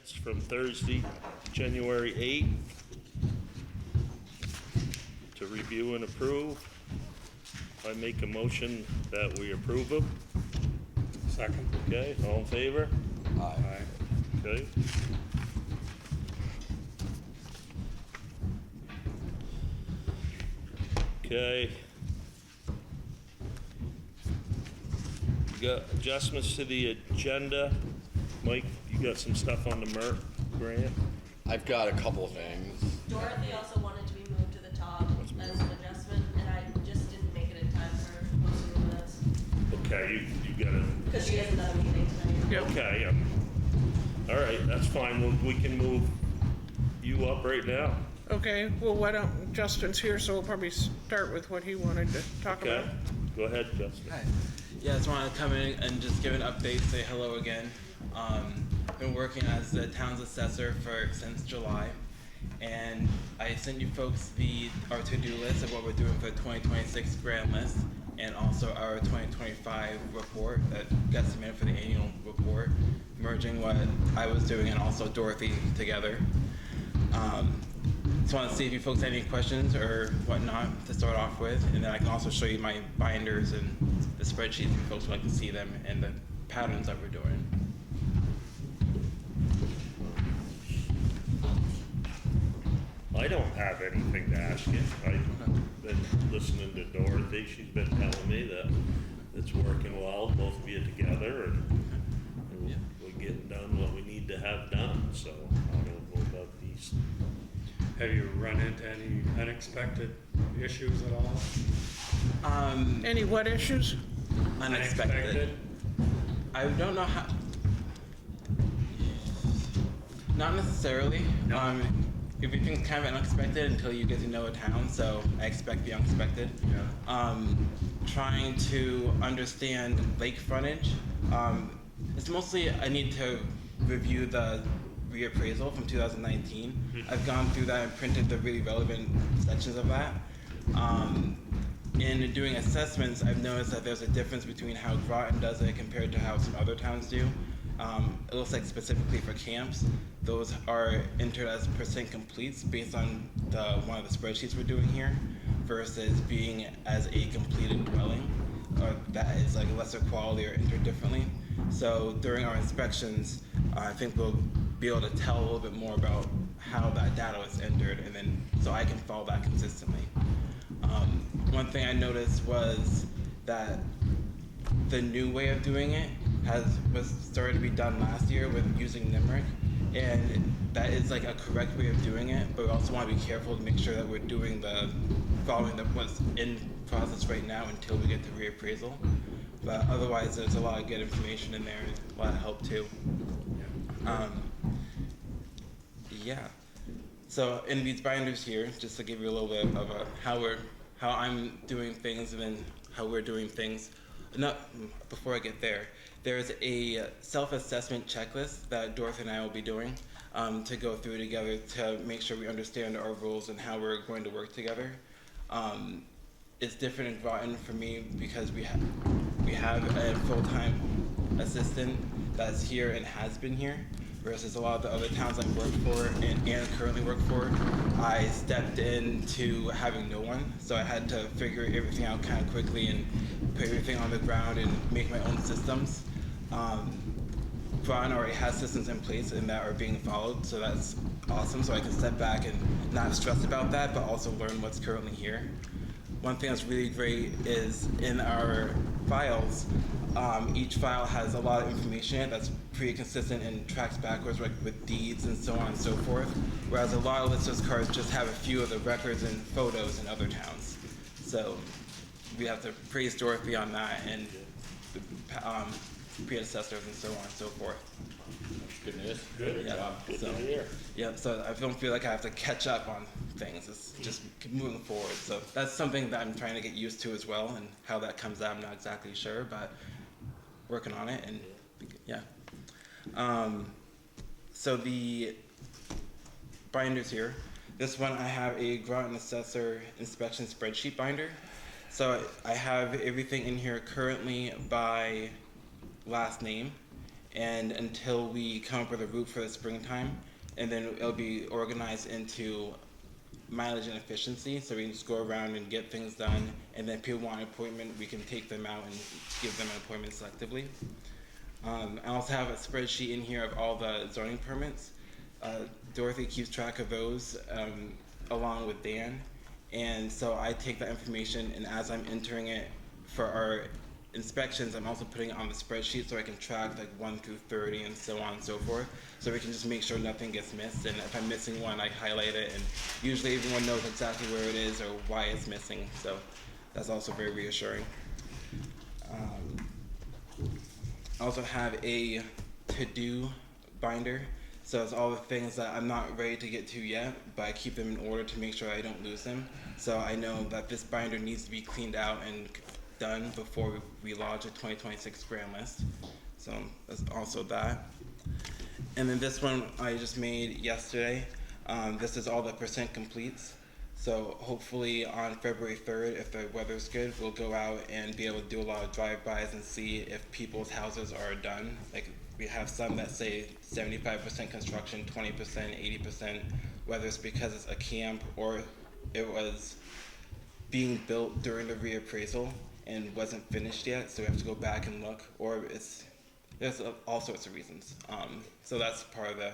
minutes from Thursday, January 8th to review and approve. I make a motion that we approve them. Second. Okay, all in favor? Aye. Okay. Okay. We got adjustments to the agenda. Mike, you got some stuff on the MERT grant? I've got a couple things. Dorothy also wanted to be moved to the top as an adjustment, and I just didn't make it in time for most of the minutes. Okay, you got it. Because she has another meeting tonight. Okay, all right, that's fine. We can move you up right now. Okay, well, why don't, Justin's here, so we'll probably start with what he wanted to talk Okay, about. go ahead, Justin. Hi. Yeah, I just wanted to come in and just give an update, say hello again. Been working as the town's assessor since July, and I sent you folks our to-do list of what we're doing for the 2026 grand list, and also our 2025 report that got submitted for the annual report, merging what I was doing and also Dorothy together. Just want to see if you folks have any questions or whatnot to start off with, and then I can also show you my binders and the spreadsheets if you folks would like to see them and the patterns that we're doing. I don't have anything to ask you. I've been listening to Dorothy. She's been telling me that it's working well, both of you together, and we're getting done what we need to have done. So I don't know about these. Have you run into any unexpected issues at all? Any what issues? Unexpected. I don't know how. Not necessarily. No. Everything's kind of unexpected until you get to know a town, so I expect the unexpected. Yeah. Trying to understand lake frontage. It's mostly I need to review the reappraisal from 2019. I've gone through that and printed the really relevant sections of that. In doing assessments, I've noticed that there's a difference between how Groton does it compared to how some other towns do. It looks like specifically for camps, those are entered as percent completes based on one of the spreadsheets we're doing here, versus being as a completed dwelling, or that is like lesser quality or entered differently. So during our inspections, I think we'll be able to tell a little bit more about how that data was entered, and then so I can follow that consistently. One thing I noticed was that the new way of doing it was started to be done last year with using NIMRIC, and that is like a correct way of doing it, but we also want to be careful to make sure that we're following what's in process right now until we get to reappraisal. But otherwise, there's a lot of good information in there, and a lot of help too. Yeah. So in these binders here, just to give you a little bit of how I'm doing things and then how we're doing things. Before I get there, there's a self-assessment checklist that Dorothy and I will be doing to go through together to make sure we understand our rules and how we're going to work together. It's different in Groton for me because we have a full-time assistant that's here and has been here, versus a lot of the other towns I've worked for and currently work for. I stepped into having no one, so I had to figure everything out kind of quickly and put everything on the ground and make my own systems. Groton already has systems in place and that are being followed, so that's awesome. So I can step back and not stress about that, but also learn what's currently here. One thing that's really great is in our files, each file has a lot of information in it that's pretty consistent and tracks backwards, like with deeds and so on and so forth, whereas a lot of listers cards just have a few of the records and photos in other towns. So we have to praise Dorothy on that, and the predecessors and so on and so forth. Good news. Good. Yeah. Good So, to hear. yeah, so I don't feel like I have to catch up on things. It's just moving forward. So that's something that I'm trying to get used to as well, and how that comes out, I'm not exactly sure, but working on it, and yeah. So the binders here, this one I have a Groton Assessor inspection spreadsheet binder. So I have everything in here currently by last name, and until we come up with a route for the springtime, and then it'll be organized into mileage and efficiency, so we can just go around and get things done, and then if people want an appointment, we can take them out and give them an appointment selectively. I also have a spreadsheet in here of all the zoning permits. Dorothy keeps track of those along with Dan, and so I take that information, and as I'm entering it for our inspections, I'm also putting it on the spreadsheet so I can track like 1 through 30 and so on and so forth, so we can just make sure nothing gets missed, and if I'm missing one, I highlight it, and usually everyone knows exactly where it is or why it's missing, so that's also very reassuring. I also have a to-do binder, so it's all the things that I'm not ready to get to yet, but I keep them in order to make sure I don't lose them. So I know that this binder needs to be cleaned out and done before we launch a 2026 grand list. So that's also that. And then this one I just made yesterday. This is all the percent completes. So hopefully on February 3rd, if the weather's good, we'll go out and be able to do a lot of drive-bys and see if people's houses are done. Like we have some that say 75% construction, 20%, 80%, whether it's because it's a camp or it was being built during the reappraisal and wasn't finished yet, so we have to go back and look, or there's all sorts of reasons. So that's part of the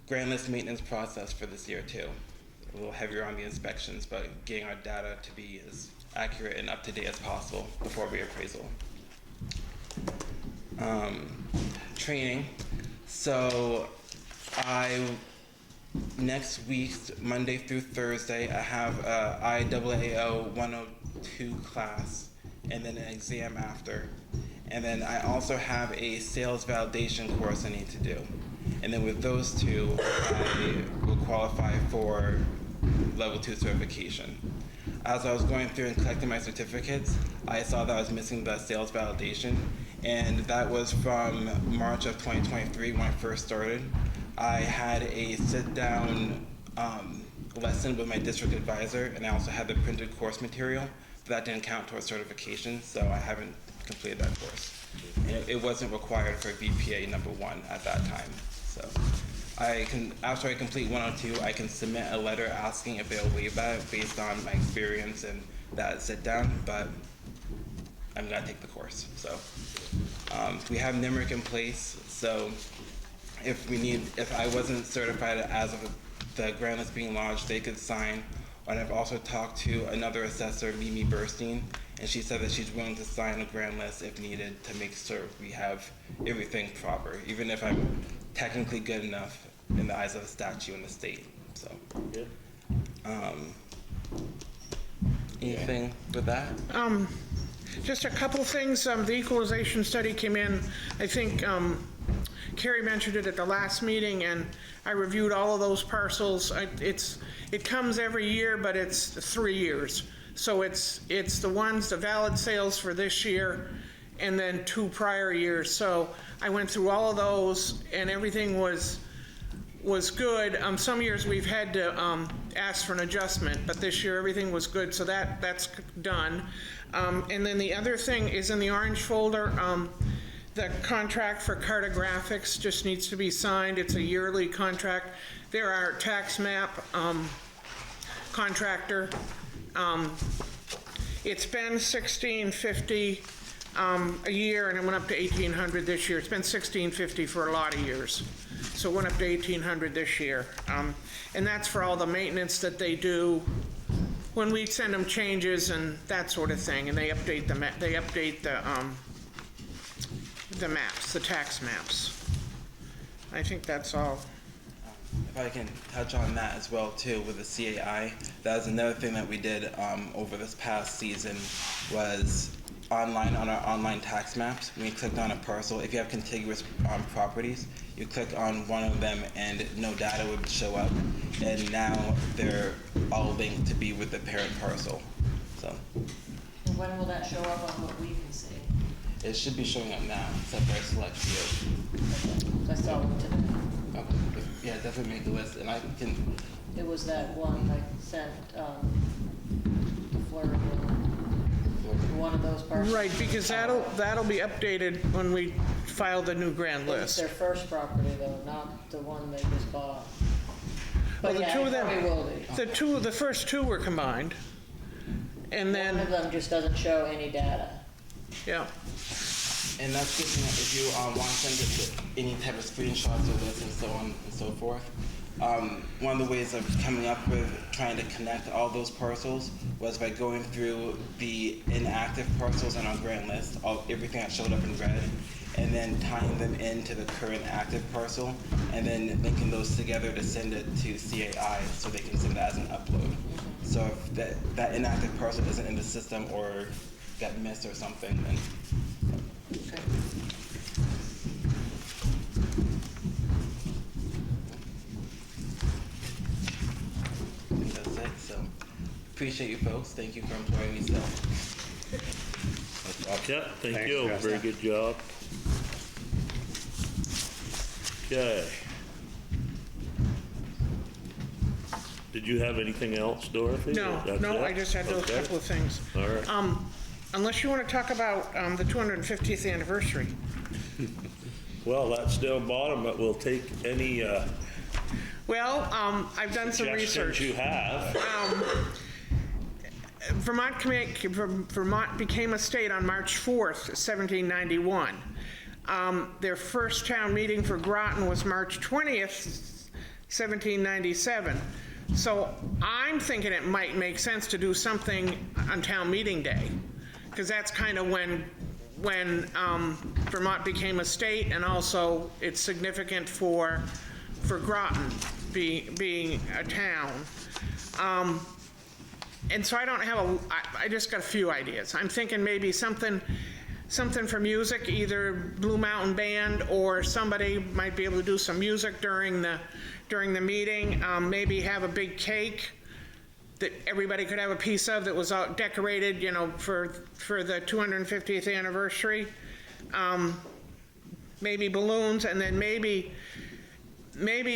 grand list maintenance process for this year too. A little heavier on the inspections, but getting our data to be as accurate and up to date as possible before reappraisal. Training. So next week, Monday through Thursday, I have a IAAO 102 class and then an exam after. And then I also have a sales validation course I need to do. And then with those two, I will qualify for level 2 certification. As I was going through and collecting my certificates, I saw that I was missing the sales validation, and that was from March of 2023 when I first started. I had a sit-down lesson with my district advisor, and I also had the printed course material, but that didn't count towards certification, so I haven't completed that course. And it wasn't required for BPA number 1 at that time. So after I complete 102, I can submit a letter asking if they'll waive that based on my experience and that sit down, but I'm gonna take the course. So we have NIMRIC in place, so if I wasn't certified as of the grant list being launched, they could sign. And I've also talked to another assessor, Mimi Burstein, and she said that she's willing to sign a grant list if needed to make sure we have everything proper, even if I'm technically good enough in the eyes of the statute in the state. So, Good. anything with that? Just a couple things. The equalization study came in, I think Carrie mentioned it at the last meeting, and I reviewed all of those parcels. It comes every year, but it's 3 years. So it's the valid sales for this year and then 2 prior years. So I went through all of those and everything was good. Some years we've had to ask for an adjustment, but this year everything was good, so that's done. And then the other thing is in the orange folder, the contract for cartographics just needs to be signed. It's a yearly contract. They're our tax map contractor. It's been $1,650 a year, and it went up to $1,800 this year. It's been $1,650 for a lot of years, so it went up to $1,800 this year. And that's for all the maintenance that they do when we send them changes and that sort of thing, and they update the maps, the tax maps. I think that's all. If I can touch on that as well too with the CAI, that was another thing that we did over this past season was online on our online tax maps. When you clicked on a parcel, if you have contiguous properties, you click on one of them and no data would show up, and now they're all linked to be with the parent parcel. So And when will that show up on what we can see? it should be showing up now, except for a select few. I saw it today. Okay. Yeah, definitely make the list, and I can. It was that one I sent, the Florida one of those parcels. Right, because that'll be updated when we file the new grand It's list. their first property though, not the one they just bought. Well, But the yeah, two it of them, probably will be. the first two were combined. And One of then, them just doesn't show any data. yeah, And that's good to know if you want to send it to any type of screenshots of this and so on and so forth. One of the ways of coming up with trying to connect all those parcels was by going through the inactive parcels on our grant list, everything that showed up in red, and then tying them into the current active parcel, and then linking those together to send it to CAI so they can send it as an upload. So if that inactive parcel isn't in the system or got missed or something, then I think that's it. So appreciate you folks. Thank you for employing me still. Yeah, thank Thanks, you, Justin. very good job. Okay. Did you have anything else, Dorothy? no, That's no, it? I just had those Okay. couple of things. All right. Unless you want to talk about the 250th anniversary. Well, that's down bottom, but we'll take any Well, I've done some suggestions research. you have. Vermont became a state on March 4th, 1791. Their first town meeting for Groton was March 20th, 1797. So I'm thinking it might make sense to do something on town meeting day, because that's kind of when Vermont became a state, and also it's significant for Groton being a town. And so I don't have I just got a few ideas. I'm thinking maybe something for music, either Blue Mountain Band or somebody might be able to do some music during the meeting. Maybe have a big cake that everybody could have a piece of that was all decorated, for the 250th anniversary. Maybe balloons, and then maybe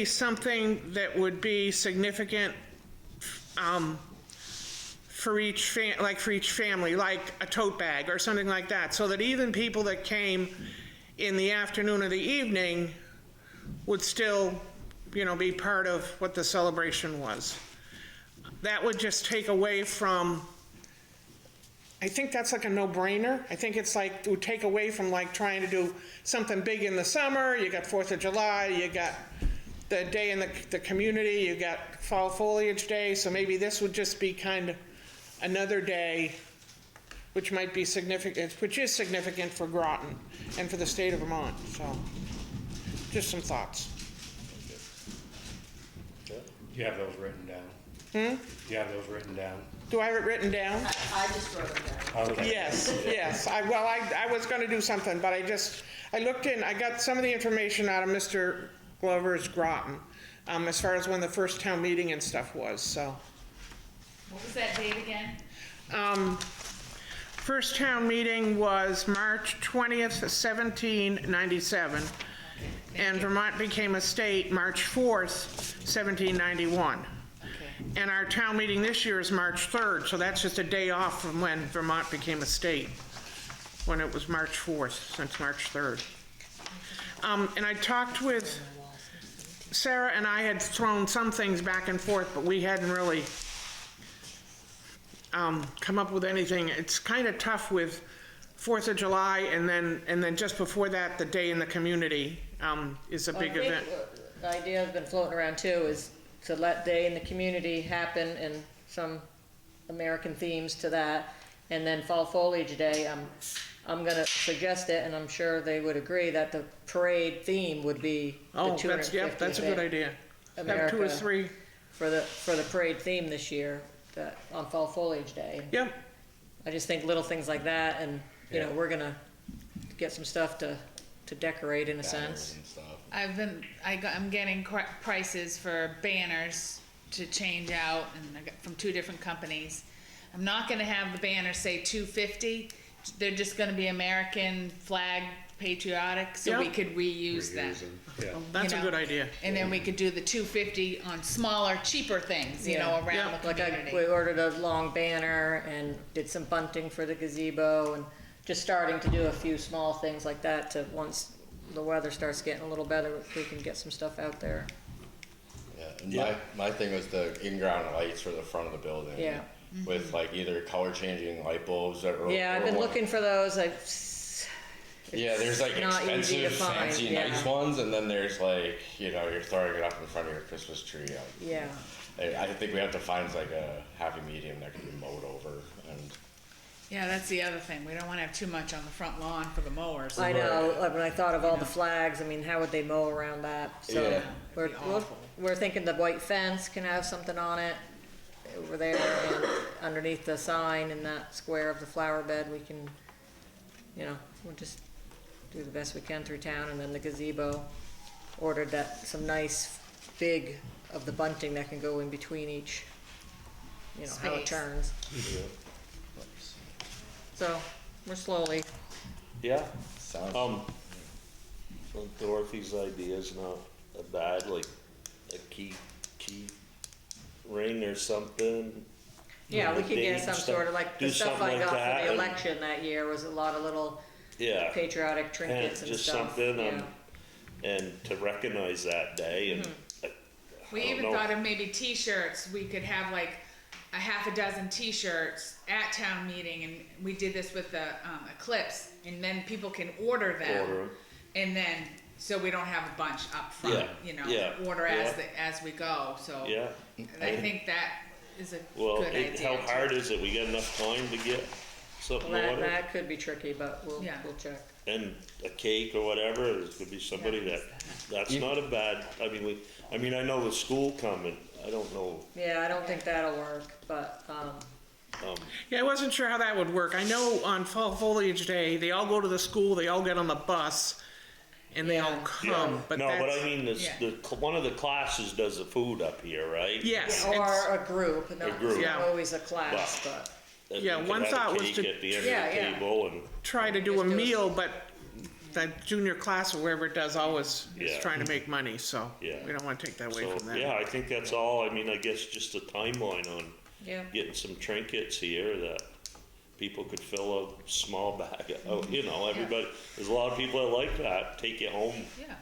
something that would be significant for each family, like a tote bag or something like that, so that even people that came in the afternoon or the evening would still, be part of what the celebration was. That would just take away from, I think that's like a no-brainer. I think it's like, it would take away from like trying to do something big in the summer. You got 4th of July, you got the day in the community, you got fall foliage day, so maybe this would just be kind of another day which might be significant, which is significant for Groton and for the state of Vermont. So just some thoughts. Do you have those written down? Do you have those written down? Do I have it written down? I just wrote them down. Okay. Yes. I was gonna do something, but I looked in, I got some of the information out of Mr. Glover's Groton, as far as when the first town meeting and stuff was, so. What was that date again? First town meeting was March 20th, 1797, and Vermont became a state March 4th, 1791. Okay. And our town meeting this year is March 3rd, so that's just a day off from when Vermont became a state, when it was March 4th, since March 3rd. And I talked with Sarah, and I had thrown some things back and forth, but we hadn't really come up with anything. It's kind of tough with 4th of July, and then just before that, the day in the community is a big event. The idea has been floating around too, is to let day in the community happen and some American themes to that. And then fall foliage day, I'm gonna suggest it, and I'm sure they would agree that the parade theme would be the Oh, 250th that's a good idea. Have 2 or America 3. for the parade theme this year, that on fall foliage day. Yep. I just think little things like that, and we're gonna get some stuff to decorate in a sense. And stuff. I'm getting prices for banners to change out, and I got from 2 different companies. I'm not gonna have the banner say $250. They're just gonna be American flag patriotic, so we Yeah. could reuse them. Reusing, yeah. Well, that's a You know, good idea. And then we could do the 250 on smaller, cheaper things, you know, Yeah. around Yeah. the Like community. we ordered a long banner and did some bunting for the gazebo and just starting to do a few small things like that to once the weather starts getting a little better, we can get some stuff out there. Yeah, and Yeah. my thing was the in-ground lights for the front of the building. Yeah. With like either color changing light bulbs or. Yeah, I've or been one- looking for those, Yeah, there's like not easy to expensive, find, fancy, yeah. nice ones, and then there's like, you know, you're throwing it up in front of your Christmas tree. yeah. I think we have to find like a happy medium that can be mowed over, and Yeah, that's the other thing. We don't wanna have too much on the front lawn for the mowers. I know, like when I thought of all the flags, I mean, how would they mow around that? So Yeah. we're, It'd be we're, awful. we're thinking the white fence can have something on it over there and underneath the sign in that square of the flower bed, we can, you know, we'll just do the best we can through town, and then the gazebo. Ordered some nice big of the bunting that can go in between each, you know, how it Space. turns. Yeah. So, we're slowly, Yeah, sounds. so Dorothy's idea is not a bad, like, a key ring or something. yeah, we The could get date some stuff- sort of, like, the do stuff something I like got that for the and- election that year was a lot of little Yeah, patriotic trinkets and just stuff. something, Yeah. and to recognize that day and. We I don't even know. thought of maybe T-shirts. We could have like a half a dozen T-shirts at town meeting, and we did this with the Eclipse, and then people can order them, Order 'em. and then so we don't have a bunch up front. Yeah, You know, yeah, order yeah. as we go. So Yeah, I think that is a well, good idea. how too. hard is it? We got enough time to get something Well, ordered? that could be tricky, but we'll Yeah. check. And a cake or whatever, there could be somebody Yeah, that's not a bad, I mean, I know with school coming, I don't know, Yeah, I don't think that'll work, but, Yeah, I wasn't sure how that would work. I know on Fall Foliage Day, they all go to the school, they all get on the bus, and they all Yeah. come, but no, but that's, I mean, Yeah. one of the classes does the food up here, right? yes. or a group, not group. Yeah. always a class, but, And Yeah, we could one have a thought was cake to- at the end Yeah, of the yeah. table and, try to do a Just do it. meal, but that junior class or wherever it does always is Yeah. trying to make money, so Yeah. we don't want to take that away so, from them. yeah, I think that's all, I mean, I guess just a timeline on yeah. getting some trinkets here that people could fill a small bag of, you know, everybody, there's a lot of people that like that, take it home, Yeah.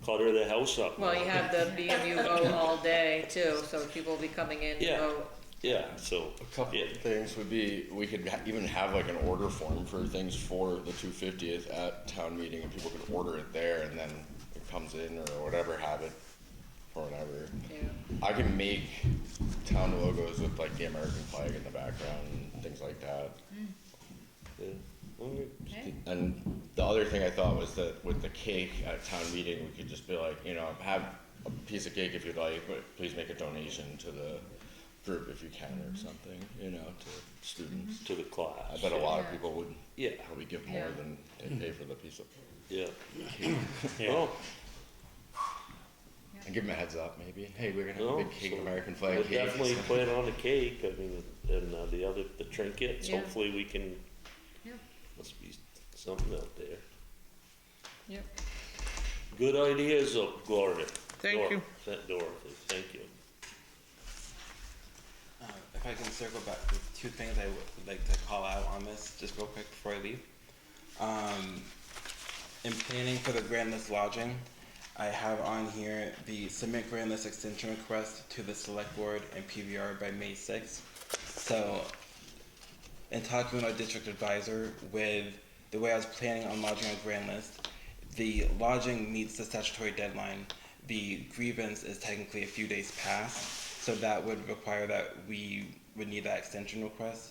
clutter the house up. Well, you have the BMU vote all day too, so people will be coming in to Yeah. vote. Yeah, so, A couple yeah, of things would be, we could even have like an order form for things for the 250th at town meeting, and people could order it there, and then it comes in or whatever, have it for whatever. Yeah. I can make town logos with like the American flag in the background and things like that. yeah. Okay. Okay. And the other thing I thought was that with the cake at town meeting, we could just be like, you know, have a piece of cake if you'd like, but please make a donation to the group if you can or something, you know, to students. To the class. I bet a lot of Yeah. people would Yeah, probably give more Yeah. than they pay for the piece of, yeah. Yeah. Well, and give them a heads up maybe, hey, we're gonna have No, a big cake, so American flag we'll cake. definitely plan on the cake, I mean, and the trinkets, Yeah. hopefully we can, Yeah. must be something out there. Yep. Good ideas, Gloria. Thank you. Dorothy, thank you. If I can circle back to two things I would like to call out on this, just real quick before I leave. In planning for the grand list lodging, I have on here the submit grand list extension request to the select board and PVR by May 6th. So, in talking with our district advisor, with the way I was planning on lodging a grand list, the lodging meets the statutory deadline. The grievance is technically a few days past. So that would require that we would need that extension request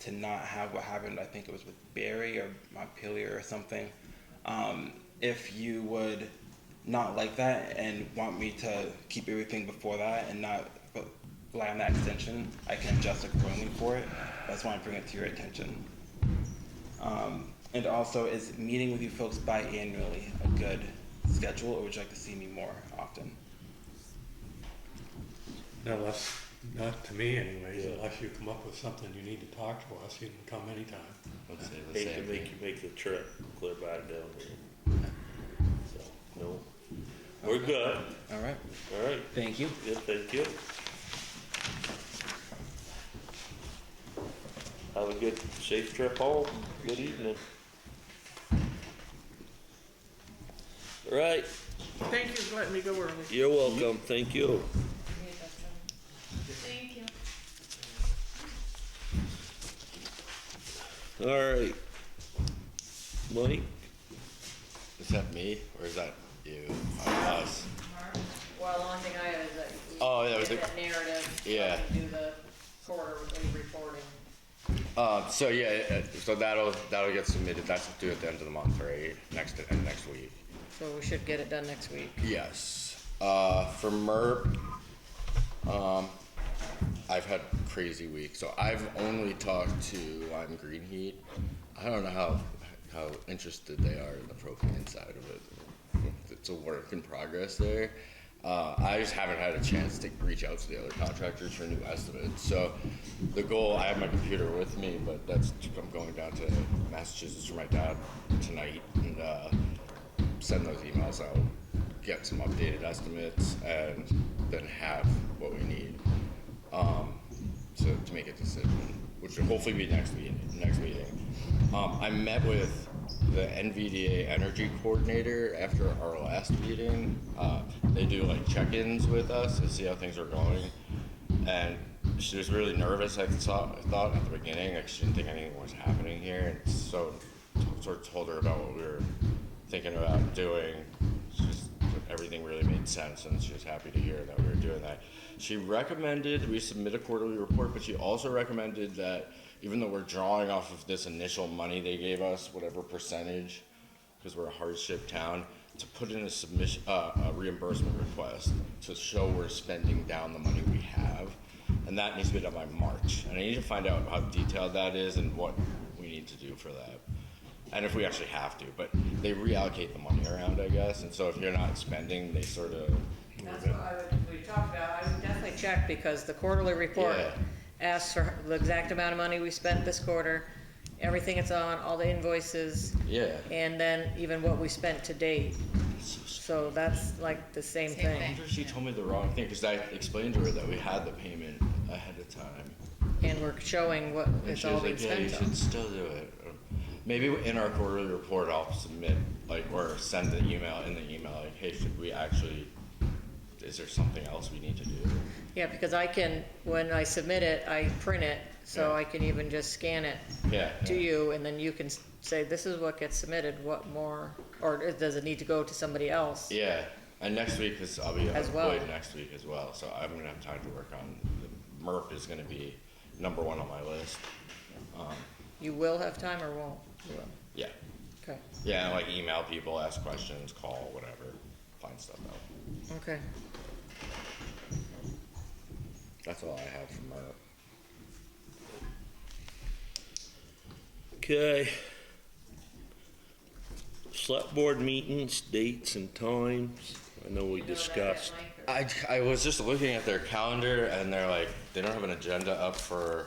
to not have what happened, I think it was with Barry or Montpelier or something. If you would not like that and want me to keep everything before that and not rely on that extension, I can adjust accordingly for it. I just want to bring it to your attention. And also, is meeting with you folks biannually a good schedule, or would you like to see me more often? No, that's not to me anyways, Yeah. unless you come up with something you need to talk to us, you can come anytime. Let's say the Hate to same make thing. you make the trip, clear back down there. No. We're good. All right. All right. Thank you. Good, thank you. Have a good, safe trip home. Good evening. All right, Thank you for letting me go early. you're welcome, thank you. Thank you. All right. Mike? Is that me or is that you? Us? Well, the only thing I have is that we Oh, yeah, get was it- that narrative. so yeah. we Do the quarterly reporting. So yeah, so that'll get submitted. That's due at the end of the month, right? Next week. So we should get it done next week. Yes. For MERP, I've had crazy weeks. So I've only talked to Lime Green Heat. I don't know how interested they are in the propane side of it. It's a work in progress there. I just haven't had a chance to reach out to the other contractors for new estimates. So the goal, I have my computer with me, but I'm going down to Massachusetts for my dad tonight and send those emails out, get some updated estimates, and then have what we need to make a decision, which will hopefully be next meeting. I met with the NVDA energy coordinator after our last meeting. They do like check-ins with us to see how things are going, and she was really nervous. I thought at the beginning, like she didn't think anything was happening here, and so sort of told her about what we were thinking about doing. Everything really made sense, and she was happy to hear that we were doing that. She recommended we submit a quarterly report, but she also recommended that even though we're drawing off of this initial money they gave us, whatever percentage, because we're a hardship town, to put in a submission, a reimbursement request to show we're spending down the money we have, and that needs to be done by March. And I need to find out how detailed that is and what we need to do for that. And if we actually have to, but they reallocate the money around, I guess, and so if you're not spending, they sort of. That's what we talked about. I would definitely check because the quarterly report Yeah. asks for the exact amount of money we spent this quarter, everything it's on, all the invoices, Yeah. and then even what we spent to date. So that's like the same Same thing. thing. I wonder if she told me the wrong thing, because I explained to her that we had the payment ahead of time. And we're showing what And it's she all was being like, yeah, you spent on. should still do it. Maybe in our quarterly report, I'll submit, like, or send the email, like, hey, should we actually, is there something else we need to do? Yeah, because I can, when I submit it, I print it, so Yeah. I can even just scan it Yeah. to you, and then you can say, this is what gets submitted, what more, or does it need to go to somebody else? Yeah, and next week, because I'll be As well. employed next week as well, so I'm gonna have time to work on, the MERP is gonna be number one on my list. You will have time or won't? You will. Yeah, Okay, yeah, and like email people, ask questions, call, whatever, find stuff out. okay. That's all I have from MERP. Okay. Select board meetings, dates and times. I know we discussed. I was just looking at their calendar and they're like, they don't have an agenda up for,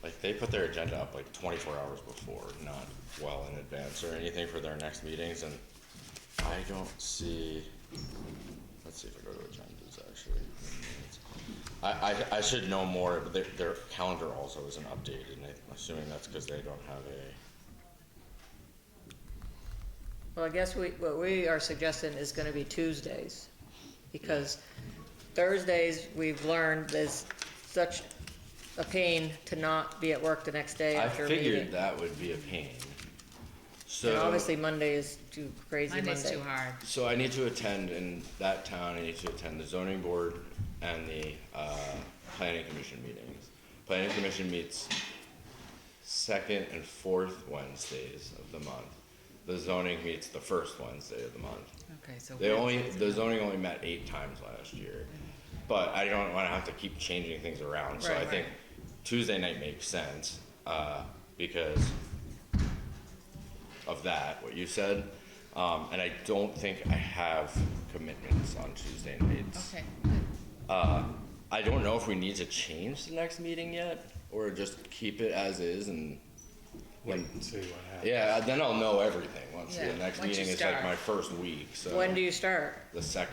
like, they put their agenda up like 24 hours before, not well in advance or anything for their next meetings, and I don't see, let's see if I go to agendas actually. I should know more, but their calendar also isn't updated, and I'm assuming that's because they don't have a. Well, I guess what we are suggesting is gonna be Tuesdays, because Thursdays, we've learned, is such a pain to not be at work the next day I after a meeting. figured that would be a pain. So. And obviously Monday is too crazy Monday's Monday. too hard. So I need to attend in that town, I need to attend the zoning board and the planning commission meetings. Planning commission meets second and fourth Wednesdays of the month. The zoning meets the first Wednesday of the month. Okay, so. The zoning only met 8 times last year. But I don't wanna have to keep changing things around, so I Right, think Tuesday night makes sense, because of that, what you said. And I don't think I have commitments on Tuesday nights. Okay, I don't know if we need to change the next meeting yet, or just keep it as is and wait and see what happens. Yeah, then I'll know everything once Yeah, the next once you meeting is like start. my first week, so. When do you start? The 2nd,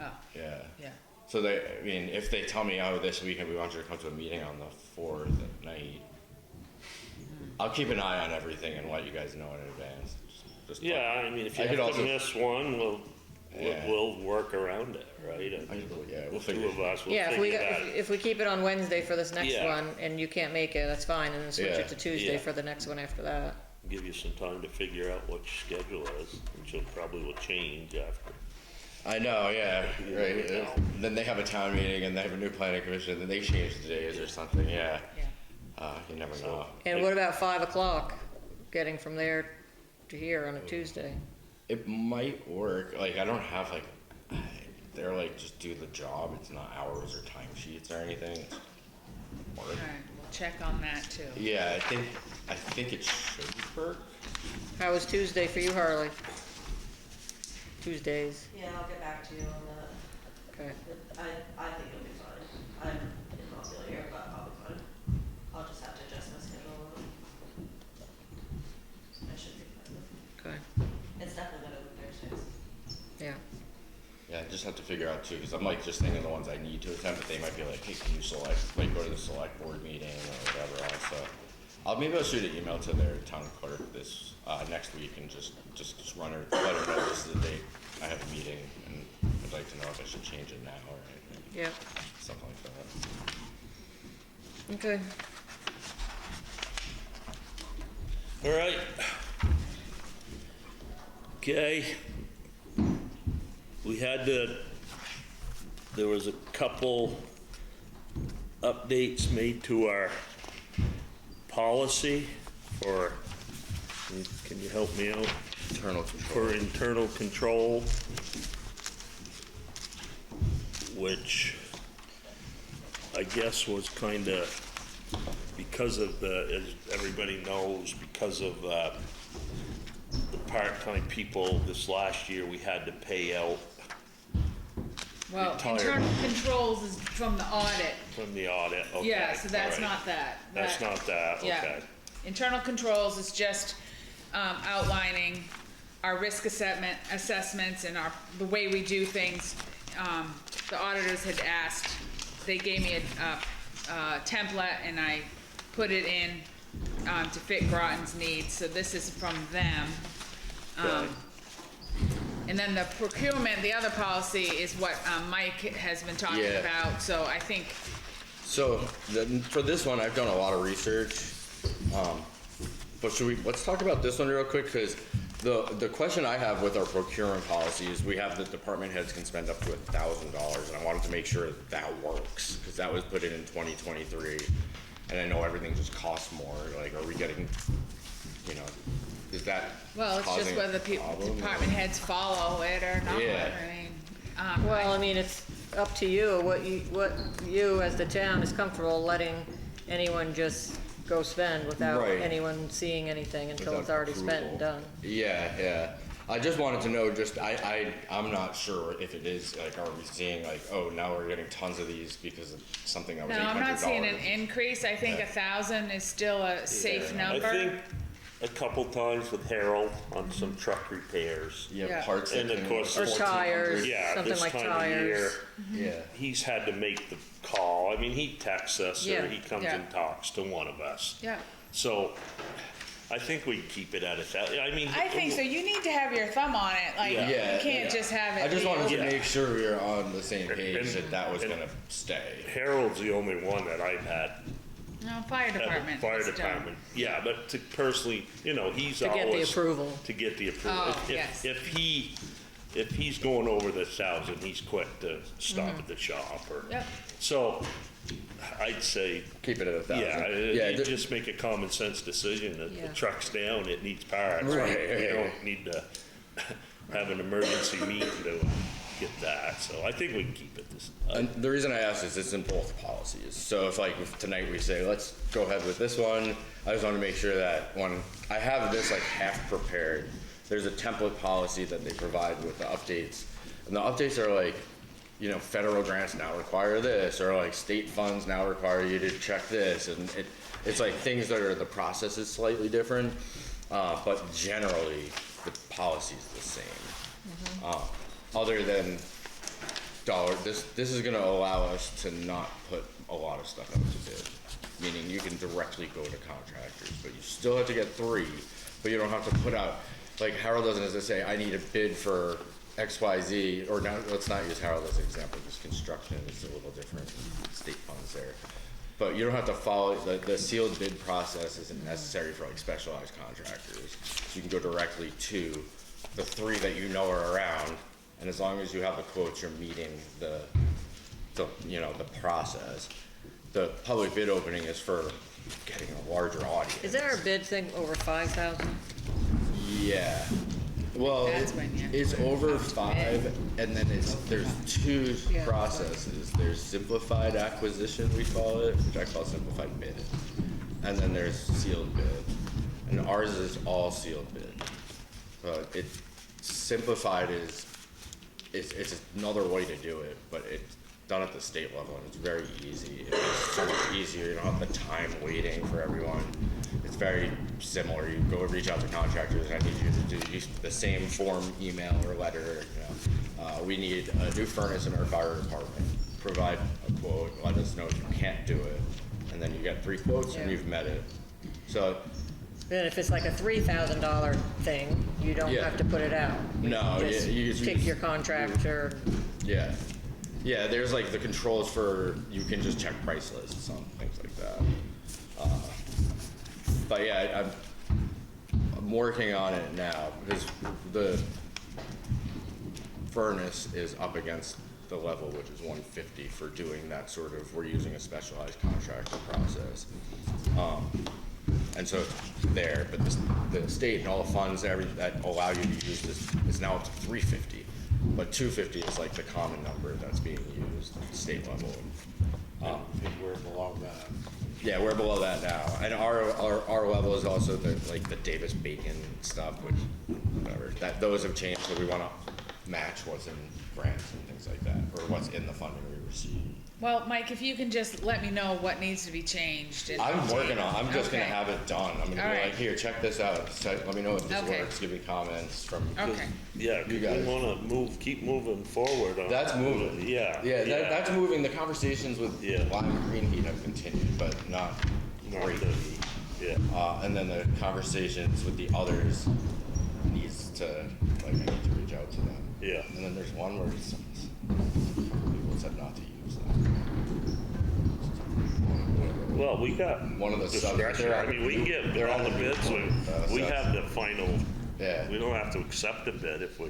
Oh, yeah. yeah. So I mean, if they tell me, oh, this weekend we want you to come to a meeting on the 4th at night, I'll keep an eye on everything and let you guys know in advance. Just Yeah, I mean, if you I could have to also- miss one, Yeah. we'll work around it, right? yeah, we'll The figure two of us will Yeah, figure that. if we keep it on Wednesday for this next Yeah. one, and you can't make it, that's fine, and then switch Yeah. it to Tuesday Yeah. for the next one after that. Give you some time to figure out what your schedule is, which will probably will change after. I know, yeah, You right. never know. Then they have a town meeting and they have a new planning commission, then they change the days or something, yeah. Yeah. You never know. And what about 5 o'clock, getting from there to here on a Tuesday? It might work, like, I don't have like, they're like, just do the job, it's not hours or timesheets or anything, it's work. All right, we'll check on that too. Yeah, I think it should work. How was Tuesday for you, Harley? Tuesdays, Yeah, I'll get back to you on that. okay. I think it'll be fine. I'm in Montpelier, but I'll be fine. I'll just have to adjust my schedule. I should be fine. Okay, It's definitely better than Thursdays. yeah. Yeah, I just have to figure out too, because I'm like just thinking the ones I need to attend, but they might be like, hey, can you select, like, go to the select board meeting or whatever else, so. Maybe I'll shoot an email to their town clerk this, next week and just let her know this is the date I have a meeting, and I'd like to know if I should change it now or anything, Yep, something like that. okay. All right. Okay. There was a couple updates made to our policy for, can you help me out? Internal control. For internal control, which I guess was kind of because of as everybody knows, because of the part-time people this last year, we had to pay out Well, Retired. internal controls is from the audit. from the audit. Okay, Yeah, so that's all right. not that. That's That- not that, Yeah. okay. Internal controls is just outlining our risk assessments and the way we do things. The auditors had asked, they gave me a template and I put it in to fit Groton's needs, so this is from them. Okay. And then the procurement, the other policy is what Mike has been talking Yeah. about, so I think, So, for this one, I've done a lot of research, but let's talk about this one real quick, because the question I have with our procurement policy is we have the department heads can spend up to $1,000, and I wanted to make sure that works, because that was put in 2023, and I know everything just costs more, like, are we getting, is that well, it's just causing a whether problem, or- department heads follow it or not. Yeah. I mean, Well, I mean, it's up to you, what you as the town is comfortable letting anyone just go spend without Right. anyone seeing anything until Without it's already spent and approval. done. Yeah. I just wanted to know, I'm not sure if it is, like, are we seeing, like, oh, now we're getting tons of these because of something that was no, $800? I'm not seeing an increase. I think Yeah. 1,000 is still a safe Yeah. number. I think a couple times with Harold on some truck repairs. Yeah, Yeah. parts that And of came course, in Or like tires. 1,400. Yeah, Something this like time of tires. year, Yeah. he's had to make the call. I mean, he texts us Yeah. or he comes Yeah. and talks to one of us. Yeah, So I think we keep it at a thousand. I mean, I think so. You need to have your thumb on it. Like, Yeah. Yeah, you can't yeah. just have it. I just wanted to Yeah. make sure we were on the same page And- that that was and- gonna stay. Harold's the only one that I've had No, fire at the department. fire is done. department. Yeah, but to personally, he's To get the always approval. to get the approval. Oh, yes. If he's going over the 1,000, he's quick to stop at the shop or. Yep. So I'd say, Keep it at 1,000. yeah, you th- just make a common sense decision that Yeah. the truck's down, it needs parts. Right, We right, don't need to have an emergency meeting to get that, so I think we can keep it this. And the reason I asked is it's in both policies. So if tonight we say, let's go ahead with this one, I just want to make sure that when I have this like half prepared, there's a template policy that they provide with the updates. And the updates are like you know, federal grants now require this, or like state funds now require you to check this, and it's like things that are, the process is slightly different, but generally the policy is the same. Other than this is gonna allow us to not put a lot of stuff out to bid, meaning you can directly go to contractors, but you still have to get 3, but you don't have to put out, like Harold doesn't have to say, I need a bid for XYZ, or now, let's not use Harold as an example, because construction is a little different, state funds there. But you don't have to follow, the sealed bid process isn't necessary for like specialized contractors. So you can go directly to the 3 that you know are around, and as long as you have the quotes, you're meeting the you know, the process. The public bid opening is for getting a larger audience. Is there a bid thing over 5,000? Yeah. Well, That's when you have it's to over come to 5, and then there's 2 Yeah. processes. There's simplified acquisition, we call it, which I call simplified bid, and then there's sealed bid. And ours is all sealed bid. But simplified is it's another way to do it, but it's done at the state level, and it's very easy. It's so much easier. You don't have the time waiting for everyone. It's very similar. You go reach out to contractors, and I need you to do the same form, email, or letter. You know, we need a new furnace in our fire department. Provide a quote. Let us know if you can't do it, and then you get 3 quotes, and Yeah. you've met it. So Then if it's like a $3,000 thing, you don't Yeah. have to put it out. no, Just you kick your contractor. Yeah. Yeah, there's like the controls for, you can just check price lists on things like that. But yeah, I'm working on it now because the furnace is up against the level, which is 150 for doing that sort of, we're using a specialized contractor process. And so it's there, but the state and all the funds that allow you to use this is now up to 350. But 250 is like the common number that's being used at the state level. And we're below that. Yeah, we're below that now. And our level is also the Davis Bacon stuff, which, whatever, those have changed, so we want to match what's in grants and things like that, or what's in the funding we receive. Well, Mike, if you can just let me know what needs to be changed. And I'm working on, I'm just gonna Okay. have it done. I'm gonna All be right. like, here, check this out. Let me know if this Okay. works, give me comments from. Okay. Yeah, 'cause You we guys. wanna keep moving forward on. That's moving. Yeah. Yeah, that's moving. The conversations with Yeah. Lime and Green Heat have continued, but not Not great. the- Yeah, And then the conversations with the others needs to, like, I need to reach out to them. yeah. And then there's one where people said not to use them. Well, we got One of the discretion. I mean, we can get they're all on the the bids, report, we so- have the final, Yeah. we don't have to accept a bid if we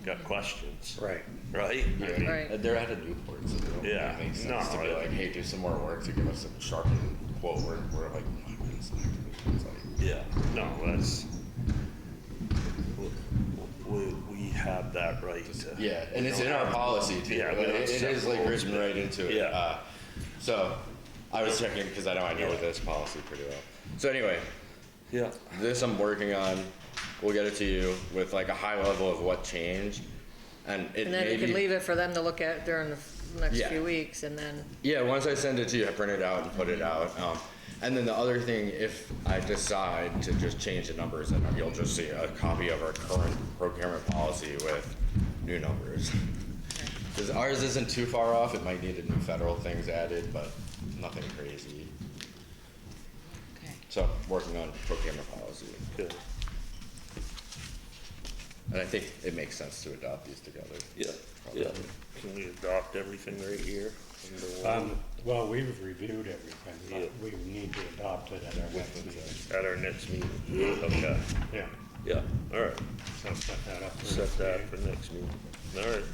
got questions, Right. right? I Yeah. mean, Right. They're at a Newport, so they don't Yeah. really make sense No, to be I- like, hey, do some more work to give us a sharpened quote. We're like, it's like, Yeah, no, that's, we have that right to. yeah, and it's in our policy too. Yeah, we Like, don't it is like accept written right into it. Yeah. So I was checking because I know this policy pretty well. So anyway, Yeah, this I'm working on. We'll get it to you with like a high level of what changed, and it And then may you can be- leave it for them to look at during the next Yeah. few weeks, and then, Yeah, once I send it to you, I print it out and put it out. And then the other thing, if I decide to just change the numbers, then you'll just see a copy of our current procurement policy with new numbers. Because ours isn't too far off. It might need a new federal things added, but nothing crazy. Okay. So working on procurement policy. good, And I think it makes sense to adopt these together. yeah, yeah. Can we adopt everything right here? under one? Well, we've reviewed everything, Yeah. but we need to adopt it at our next meeting. At our next meeting, okay, Yeah, yeah, all right, so set that up. for set next that meeting. for next meeting, all right.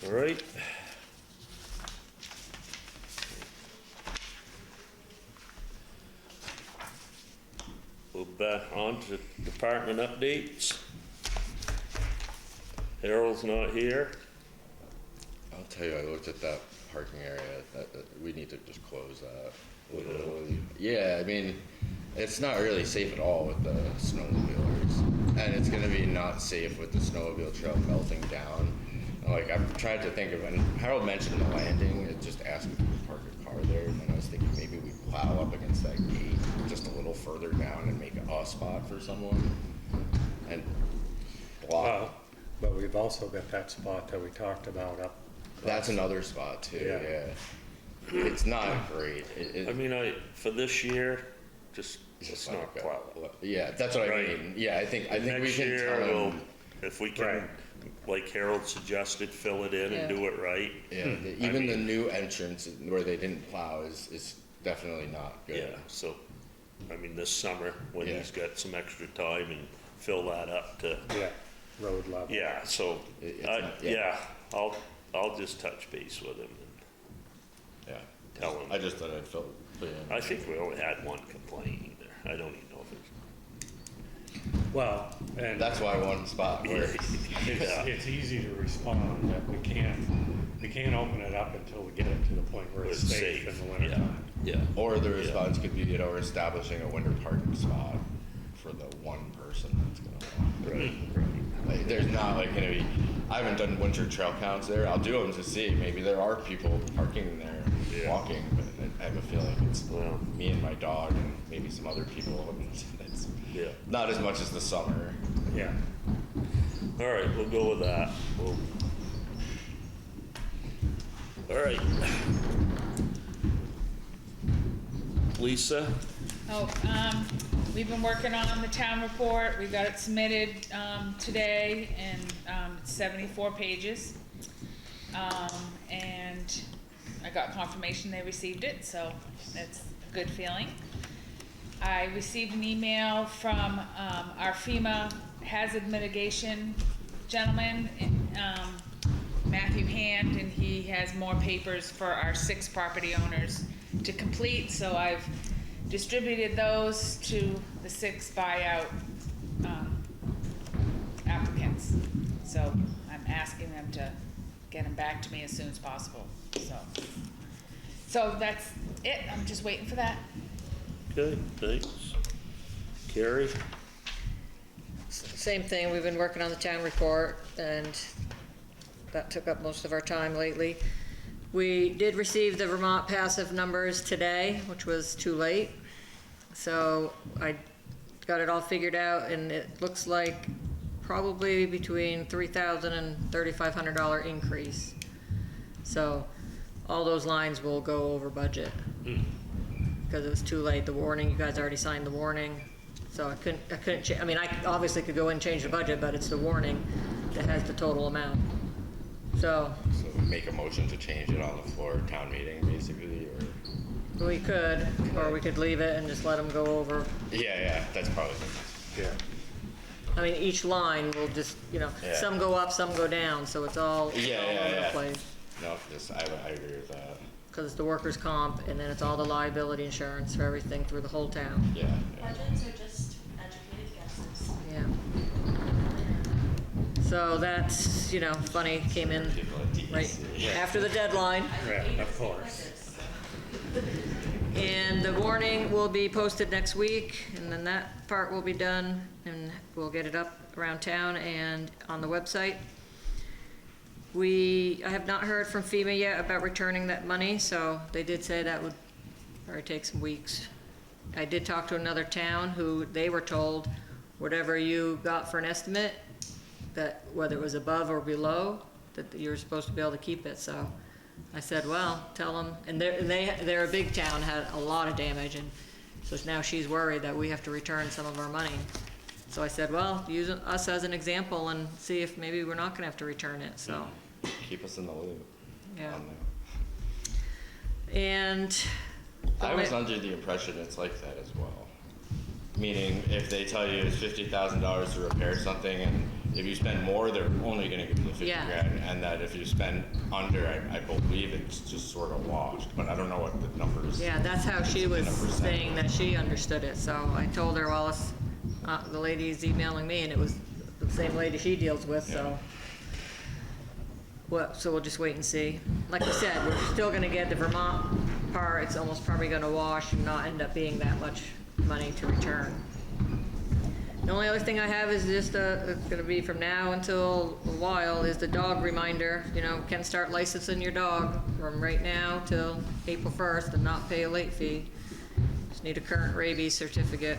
All right. We'll back on to department updates. Harold's not here. I'll tell you, I looked at that parking area, that we need to just close that. Literally. Yeah, I mean, it's not really safe at all with the snowmobilers. and it's gonna be not safe with the snowmobile trail melting down. Like, I've tried to think of, and Harold mentioned the landing, it just asked if we could park a car there, and then I was thinking maybe we plow up against that gate just a little further down and make a spot for someone, and block. Well, but we've also got that spot that we talked about up. That's another spot too, Yeah. yeah. It's not great. I mean, for this year, just It's not like, plow. yeah, that's what I Right. mean. Yeah, I think we Next can year, tell we'll, them. if we can, Right. like Harold suggested, fill it in and Yeah. do it right. Yeah, I even the mean- new entrance where they didn't plow is definitely not good. Yeah, so, I mean, this summer, when Yeah. he's got some extra time and fill that up to, Yeah, road level. yeah, so, It's yeah, I'll just touch base with him and Yeah. tell him. I just thought I'd fill it in. I think we only had one complaint either. I don't even know if Well, and That's why one spot works. Yeah. it's easy to respond that we can't open it up until we get it to the point where it's safe in the winter Yeah, time. yeah. Or the response could be, we're establishing a winter parking spot for the one person that's gonna walk. Right, Like, there's not like gonna be, I haven't done winter trail counts there. I'll do them to see. Maybe there are people parking there, Yeah. walking, but I have a feeling it's Well, me and my dog and maybe some other people. And it's yeah. not as much as the summer. Yeah, All right, we'll go with that. All right. Lisa? We've been working on the town report. We got it submitted, today, and, it's 74 pages. And I got confirmation they received it, so that's a good feeling. I received an email from, our FEMA hazard mitigation gentleman, Matthew Hand, and he has more papers for our 6 property owners to complete, so I've distributed those to the 6 buyout applicants. So I'm asking them to get them back to me as soon as possible, so that's it, I'm just waiting for that. Okay, thanks. Carrie? Same thing, we've been working on the town report, and that took up most of our time lately. We did receive the Vermont passive numbers today, which was too late. So I got it all figured out, and it looks like probably between $3,000 and $3,500 increase. So all those lines will go over budget. Because it was too late, the warning, you guys already signed the warning. So I couldn't, I mean, I obviously could go in and change the budget, but it's the warning that has the total amount. So So make a motion to change it on the floor, town meeting, basically, or? we could, or we could leave it and just let them go over. Yeah, that's probably. yeah. I mean, each line will just, Yeah. some go up, some go down, so it's all over the place. No, I agree with that. Because it's the workers' comp, and then it's all the liability insurance for everything through the whole town. Yeah. Budgets are just educated guesses. Yeah. So that's, funny, came in right after the deadline. Yeah, of course. And the warning will be posted next week, and then that part will be done, and we'll get it up around town and on the website. I have not heard from FEMA yet about returning that money, so they did say that would probably take some weeks. I did talk to another town who, they were told, whatever you got for an estimate, that whether it was above or below, that you were supposed to be able to keep it, so I said, well, tell them, and they're a big town, had a lot of damage, and so now she's worried that we have to return some of our money. So I said, well, use us as an example and see if maybe we're not gonna have to return it, so, Keep us in the loop. yeah. on that. And. I was under the impression it's like that as well. Meaning, if they tell you it's $50,000 to repair something, and if you spend more, they're only gonna give you the 50 Yeah. grand, and that if you spend under, I believe it's just sort of washed, but I don't know what the numbers. Yeah, that's how she was saying that she understood it, so I told her, well, it's, the lady's emailing me, and it was the same lady she deals with, so. So we'll just wait and see. Like I said, we're still gonna get the Vermont part, it's almost probably gonna wash and not end up being that much money to return. The only other thing I have is just, it's gonna be from now until a while, is the dog reminder. You know, can start licensing your dog from right now till April 1st and not pay a late fee. Just need a current rabies certificate.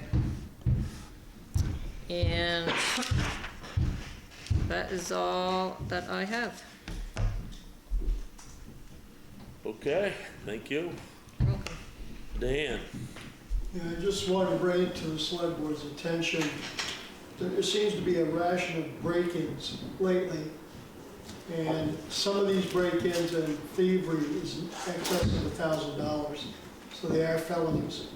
And that is all that I have. Okay, thank you. You're welcome. Dan? Yeah, I just want to bring it to the select board's attention that there seems to be a ration of break-ins lately. And some of these break-ins and thievery is in excess of $1,000, so they are felonies.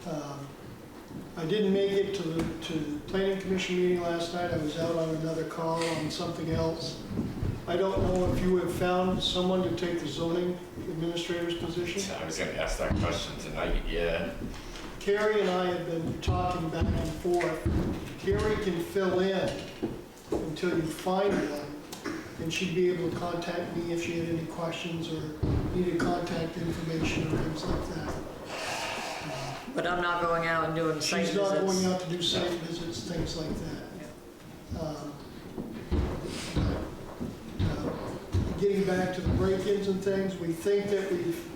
I didn't make it to the planning commission meeting last night. I was out on another call on something else. I don't know if you have found someone to take the zoning administrator's position. I was gonna ask that question tonight, yeah. Carrie and I have been talking back and forth. Carrie can fill in until you find one, and she'd be able to contact me if she had any questions or needed contact information or things like that. But I'm not going out and doing site She's visits. not going out to do site visits, things like that. Getting back to the break-ins and things, we think that we've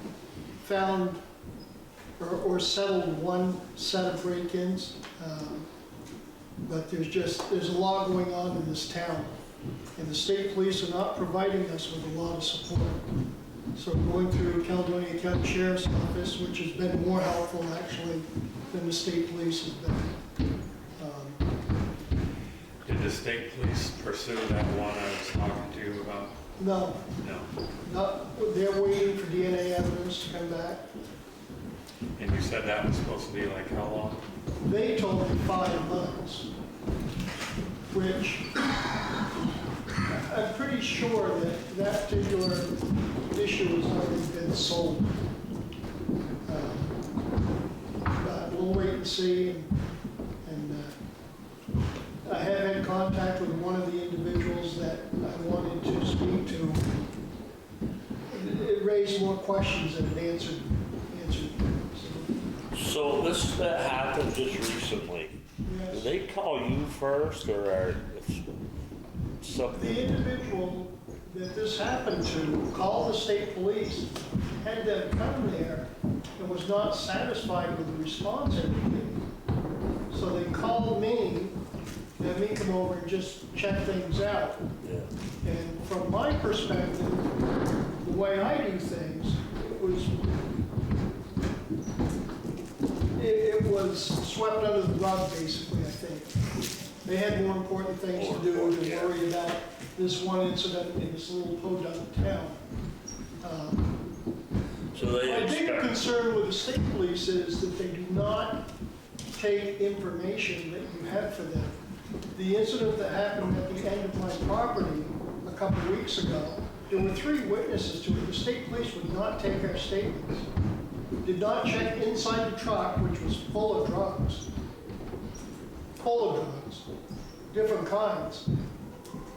found or settled one set of break-ins, but there's a lot going on in this town, and the state police are not providing us with a lot of support. So going through Caledonia County Sheriff's Office, which has been more helpful actually than the state police has been. Did the state police pursue that one I was talking to you about? No, No. they're waiting for DNA evidence to come back. And you said that was supposed to be like how long? They told me 5 months, which I'm pretty sure that that particular issue has already been sold. But we'll wait and see. And I have had contact with one of the individuals that I wanted to speak to. It raised more questions than it answered. So this that happened just recently. Yes. Do they call you first, or are something? The individual that this happened to called the state police, had them come there, and was not satisfied with the response they were getting. So they called me, and had me come over and just check things out. Yeah. And from my perspective, the way I do things, it was swept under the rug, basically, I think. They had more important things to do than worry about this one incident in this little podunk town. So they My bigger expect, concern with the state police is that they do not take information that you have for them. The incident that happened at the end of my property a couple of weeks ago, there were 3 witnesses to it. The state police would not take our statements. Did not check inside the truck, which was full of drugs. Different kinds.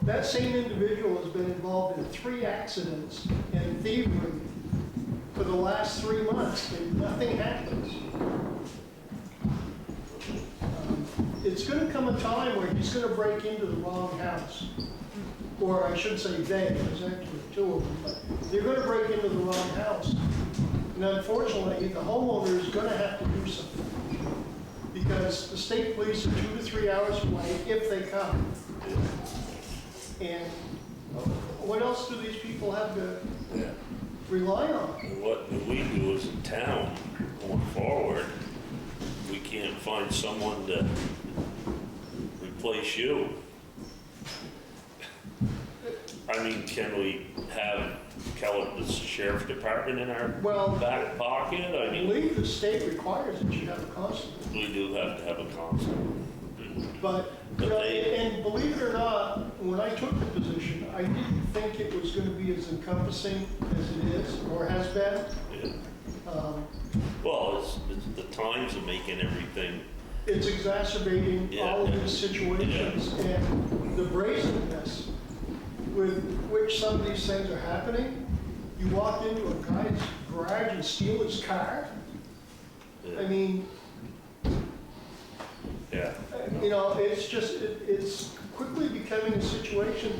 That same individual has been involved in 3 accidents and thievery for the last 3 months, and nothing happens. It's going to come a time where he's going to break into the wrong house. Or I should say they, there's actually 2 of them, but they're going to break into the wrong house. And unfortunately, the homeowner is going to have to do something, because the state police are 2 to 3 hours away if they come. And what else do these people have to rely on? what do we do as a town going forward? We can't find someone to replace you. I mean, can we have the sheriff's department in our back pocket? I I mean, believe the state requires that you have a constable. we do have to have a constable. But, you know, and believe it or not, when I took the position, I didn't think it was going to be as encompassing as it is, or has been. Yeah. Well, it's the times of making everything. It's exacerbating all of these situations, and the brazenness with which some of these things are happening. You walk into a guy's garage and steal his car. I mean, Yeah. You know, it's just, it's quickly becoming a situation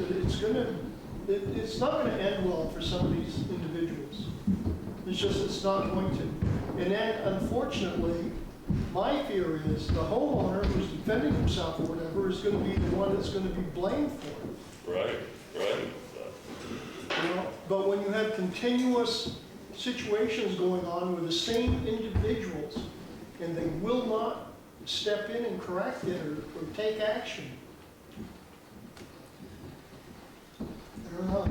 that it's not gonna end well for some of these individuals. It's not going to. And then, unfortunately, my fear is the homeowner who's defending himself or whatever is gonna be the one that's gonna be blamed for it. Right. You know, but when you have continuous situations going on with the same individuals, and they will not step in and correct it or take action, I don't know,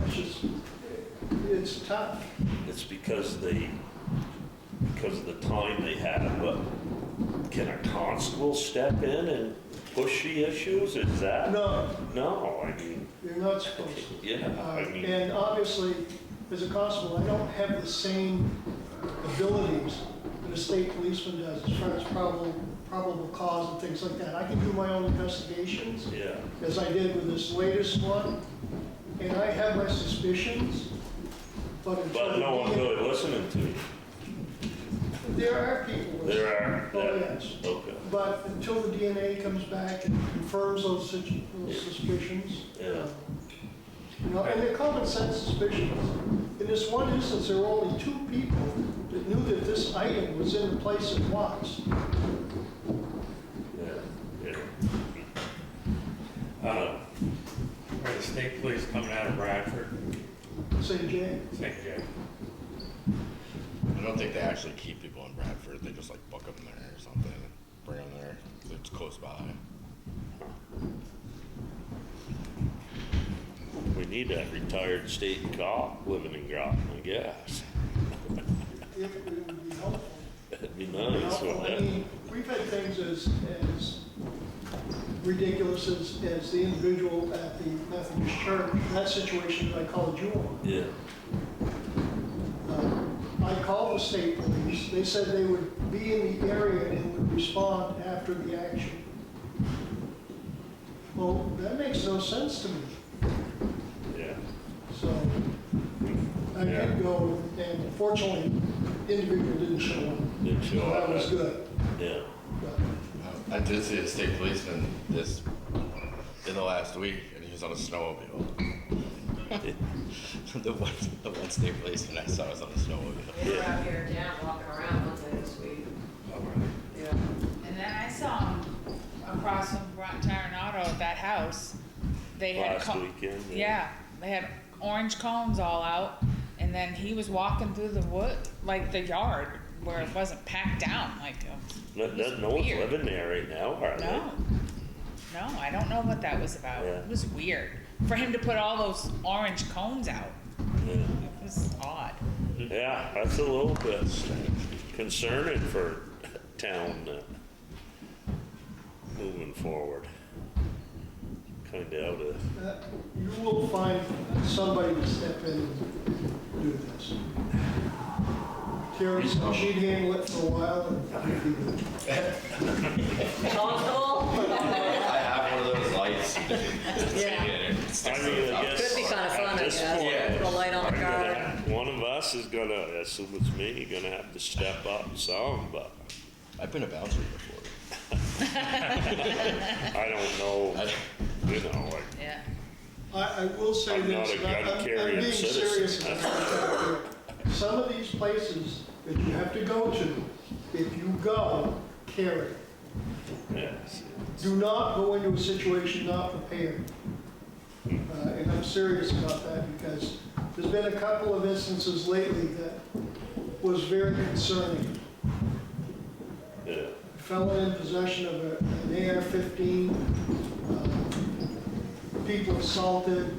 it's tough. It's because of the time they have, but can a constable step in and push the issues? Is that? No, No, I mean, you're not supposed to. yeah, I mean, And obviously, as a constable, I don't have the same abilities that a state policeman does as far as probable cause and things like that. I can do my own investigations, yeah. as I did with this latest one, and I have my suspicions, but until But no one's really listening to you. there are people. There are. Oh, yeah. yes. Okay. But until the DNA comes back and confirms those suspicions, Yeah. you know, and they're common sense suspicions. In this one instance, there were only 2 people that knew that this item was in the place it was. Yeah. Are the state police coming out of Bradford, St. James. St. Jay? I don't think they actually keep people in Bradford. They just like book them there or something, bring them there. It's close by. We need that retired state cop living in Groton, I guess. If it would be helpful. It'd be nice, I wouldn't it? mean, we've had things as ridiculous as the individual at the Methodist Church, that situation that I called you on. Yeah. I called the state police. They said they would be in the area and would respond after the action. Well, that makes no sense to me. Yeah. So I did go, and fortunately, the individual didn't show up. Didn't show So that up, was huh? good. Yeah. But I did see a state policeman in the last week, and he was on a snowmobile. the one state policeman I saw was on a snowmobile. They were out here in town walking around one day this week. Oh, really? Yeah. And then I saw him across from Groton Tire and Auto at that house. They had Last weekend. yeah, they had orange cones all out, and then he was walking through the wood, like the yard, where it wasn't packed down, like. No one's Weird. living there right now, are they? No, I don't know what that was about. Yeah. It was weird. For him to put all those orange cones out, Yeah. it was odd. Yeah, that's a little bit concerning for town moving forward. Kind of out of, you will find somebody to step in and do this. Terry said she'd handle it for a while, and I'd be good. Constable? I have one of those lights. I mean, I guess. Could be kind of fun, I at this guess. point, Put a light on the I'm gonna car. have- One of us is gonna, I assume it's me, gonna have to step up some, but I've been a bouncer before. I don't know, you know, like, Yeah. I will say I'm not this, a and I'm gun-carrying being serious citizen. about it. Some of these places that you have to go to, if you go, carry. yes. Do not go into a situation not prepared. And I'm serious about that because there's been a couple of instances lately that was very concerning. Yeah. Felon in possession of an AR-15, people assaulted,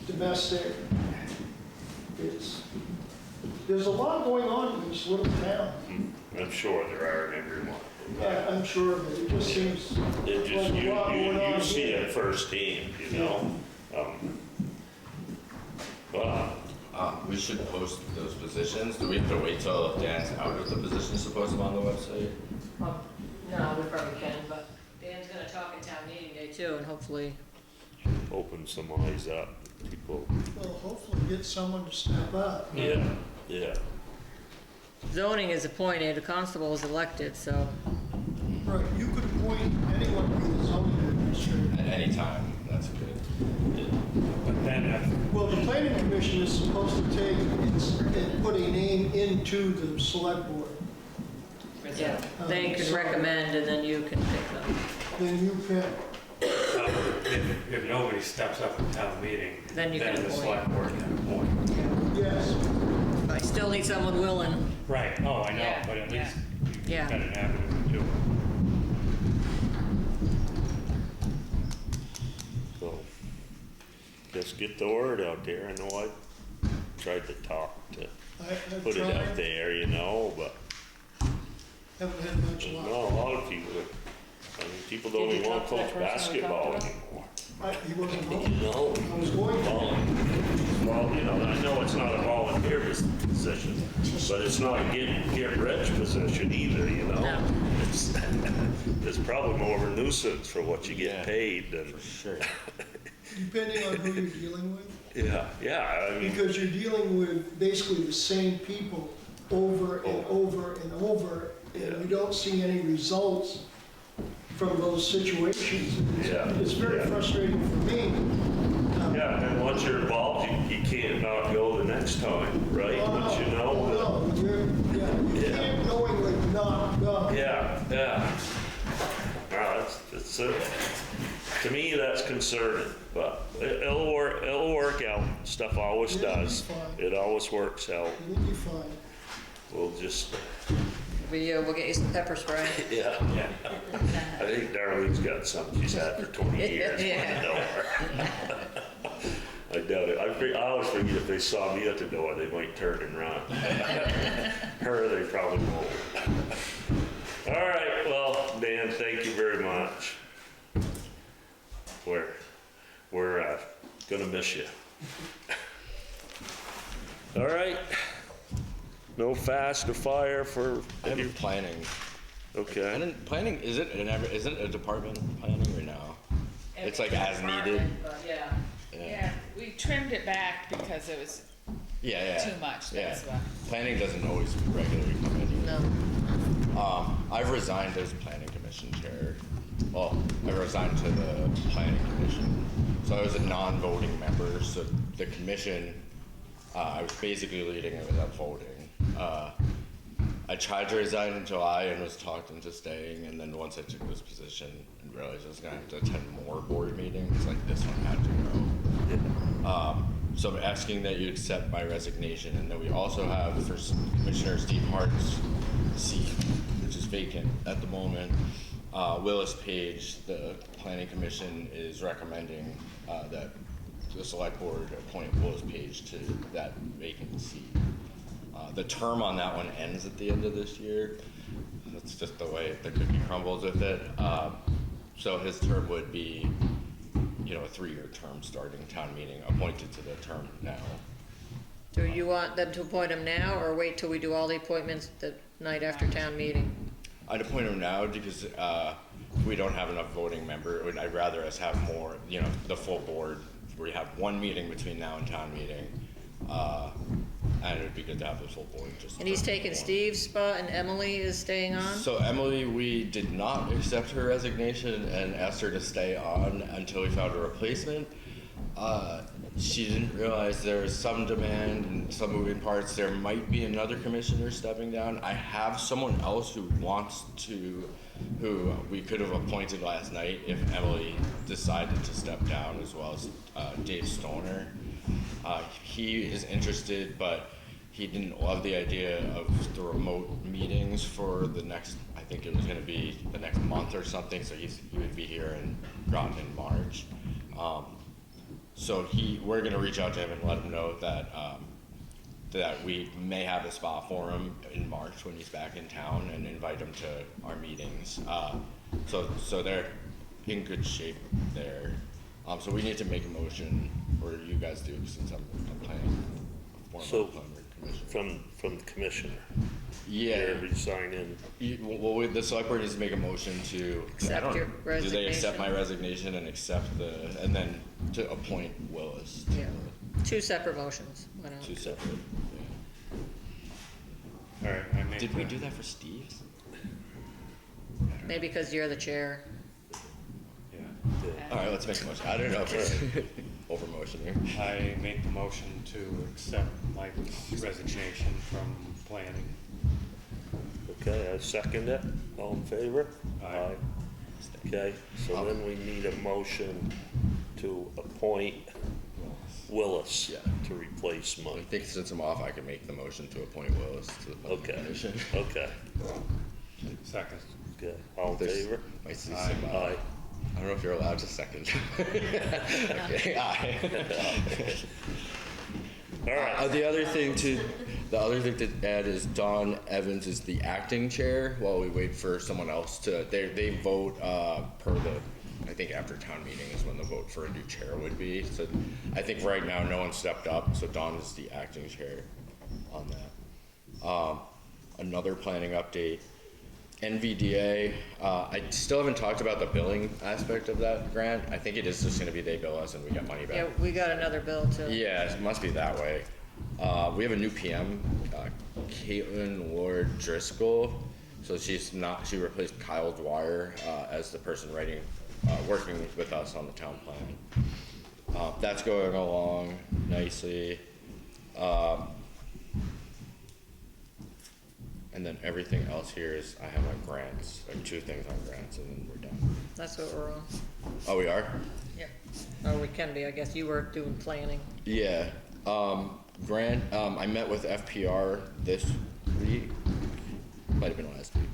domestic. There's a lot going on in this little town. I'm sure there are in everyone. I'm sure of it. It just seems It just, like a lot going on you see here. it firsthand, you know? But, We should post those positions. Do we have to wait till Dan's out of the positions to post them on the website? No, we probably can, but Dan's gonna talk at town meeting day too, and hopefully. open some eyes up, people, Well, hopefully get someone to step up. yeah, yeah. Zoning is appointed, a constable is elected, so. Right, you could appoint anyone anytime, that's good. But then, Well, the planning commission is supposed to take and put a name into the select board. Yeah, they can recommend and then you can pick them. Then you pick, if nobody steps up at town meeting, Then you can the appoint. select board can appoint. yes, I still need someone willing. Right, oh, I know, Yeah, but at yeah. least you've Yeah. got an avenue to do it. So, just get the word out there. I know I tried to talk to I've put it out tried, there, you know, but haven't had much there's luck. not a lot of people. I mean, people don't Did you even want to talk to that coach person we talked basketball to? anymore. He wasn't You home. know? I was going to. Well, you know, I know it's not a volunteer position, but it's not a get rich position either, you know? No. It's, it's probably more of a nuisance for what you get Yeah. paid than, Sure. Depending on who you're dealing with. yeah, I mean, Because you're dealing with basically the same people over and over and over, and you don't see any results from those situations. Yeah. It's very Yeah. frustrating for me. yeah, and once you're involved, you can't not go the next time, right? Once you know that. Oh, no, you Yeah. can't knowingly not go. Yeah, yeah. No, it's to me, that's concerning, but it'll work out. Stuff always It'll be does. fine. It always works out. It'll be fine. We'll just, We'll get you some pepper spray. yeah. I think Darlene's got something she's had for 20 years. Yeah. I know her. I doubt it. I always forget if they saw me at the door, they might turn and run. Her, they probably won't. All right, well, Dan, thank you very much. We're gonna miss you. All right. No fast to fire for I have planning. okay. Planning, is it a department planning or no? It's like as needed. Yeah. Yeah, we trimmed it back because it was Yeah. too much, Yeah. that's why. Planning doesn't always regularly come in. No. I've resigned as planning commission chair. Well, I resigned to the planning commission. So I was a non-voting member, so the commission, I was basically leading it without voting. I tried to resign in July and was talked into staying, and then once I took this position and realized I was gonna have to attend more board meetings, like this one had to go. So I'm asking that you accept my resignation, and then we also have for Commissioner Steve Hart's seat, which is vacant at the moment. Willis Page, the planning commission, is recommending that the select board appoint Willis Page to that vacant seat. The term on that one ends at the end of this year. That's just the way the cookie crumbles with it. So his term would be, a 3-year term starting town meeting, appointed to the term now. Do you want them to appoint him now or wait till we do all the appointments the night after town meeting? I'd appoint him now because we don't have enough voting members. I'd rather us have more, the full board. We have one meeting between now and town meeting. And it would be good to have the full board just. And he's taking one. Steve's spot and Emily is staying on? So Emily, we did not accept her resignation and asked her to stay on until we found a replacement. She didn't realize there was some demand and some moving parts. There might be another commissioner stepping down. I have someone else who who we could have appointed last night if Emily decided to step down, as well as Dave Stoner. He is interested, but he didn't love the idea of the remote meetings for the next, I think it was going to be the next month or something, so he would be here in Groton in March. So we're going to reach out to him and let him know that that we may have a spot for him in March when he's back in town, and invite him to our meetings. So they're in good shape there. So we need to make a motion, or you guys do, since I'm planning a formal So, appointment commission. From the commissioner. Yeah. They're resigning. The select board needs to make a motion to. Accept your Do they accept resignation. my resignation and and then to appoint Willis? Yeah. 2 separate motions. Why not? 2 separate. All right, I make Did we the- do that for Steve's? Maybe because you're the chair. Yeah. All right, let's make a motion. I don't know if it's over motion here. I make the motion to accept Mike's resignation from planning. Okay, I second it. All in favor? Aye. Okay, so then we need a motion to appoint Willis Yeah. to replace I Mike. think since I'm off, I can make the motion to appoint Willis to the planning Okay, commission. okay, Second. okay. All in There's- favor? I see Aye. some, Aye. I don't know if you're allowed to second. Okay, aye. All right, The other thing to add is Don Evans is the acting chair while we wait for someone else to, they vote, per the, I think after town meeting is when the vote for a new chair would be. So I think right now no one stepped up, so Don is the acting chair on that. Another planning update, NVDA, I still haven't talked about the billing aspect of that grant. I think it is just gonna be they bill us and we get money back. Yeah, we got another bill too. Yeah, it must be that way. We have a new PM, Caitlin Ward Driscoll. So she replaced Kyle Dwyer, as the person working with us on the town plan. That's going along nicely. And then everything else here is, I have my grants, like 2 things on grants and then we're done. That's what we're on. Oh, we are? Yeah. Or we can be, I guess you were doing planning. Yeah, grant, I met with FPR this week, might have been last week.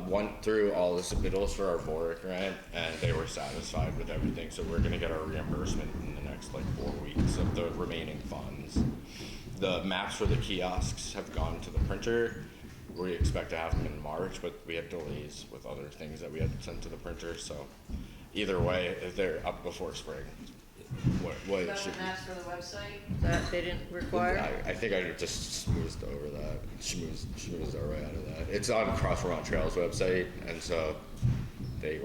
Went through all the submittals for our board grant and they were satisfied with everything, so we're gonna get our reimbursement in the next like 4 weeks of the remaining funds. The maps for the kiosks have gone to the printer. We expect to have them in March, but we had delays with other things that we had sent to the printer, so either way, if they're up before spring, what it should be. maps for the website? That they didn't require? I think I just smoothed over that, schmoozed our way out of that. It's on Cross Vermont Trails website, and so they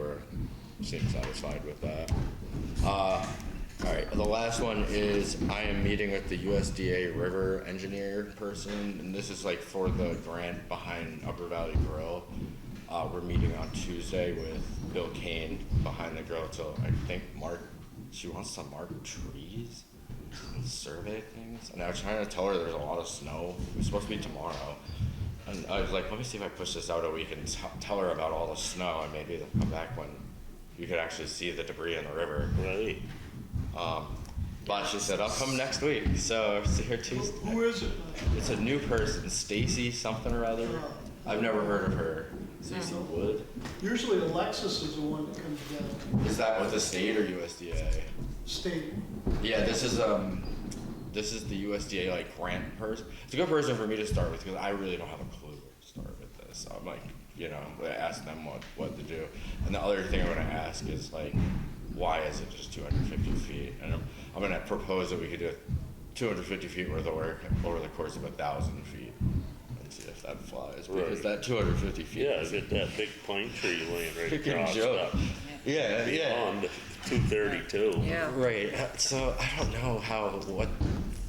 seemed satisfied with that. All right, the last one is I am meeting with the USDA river engineer person, and this is like for the grant behind Upper Valley Grill. We're meeting on Tuesday with Bill Kane behind the grill to, I think, she wants to mark trees and survey things. And I was trying to tell her there's a lot of snow. It's supposed to be tomorrow. And I was like, let me see if I push this out a week and tell her about all the snow, and maybe they'll come back when you could actually see the debris in the river. right. But she said, I'll come next week, so see her Tuesday. Who is it? It's a new person, Stacy something or other. I've never heard of her. Stacy Wood. Usually Alexis is the one that comes down, Is that with the state or USDA? state. Yeah, this is the USDA like grant person. It's a good person for me to start with because I really don't have a clue where to start with this. So I'm like, I ask them what to do. And the other thing I'm gonna ask is like, why is it just 250 feet? And I'm gonna propose that we could do 250 feet worth of work over the course of 1,000 feet and see if that flies. Because Right. that 250 feet Yeah, is get that big pine tree laying right freaking across joke. that Yeah, beyond 232. Yeah. Right. So I don't know what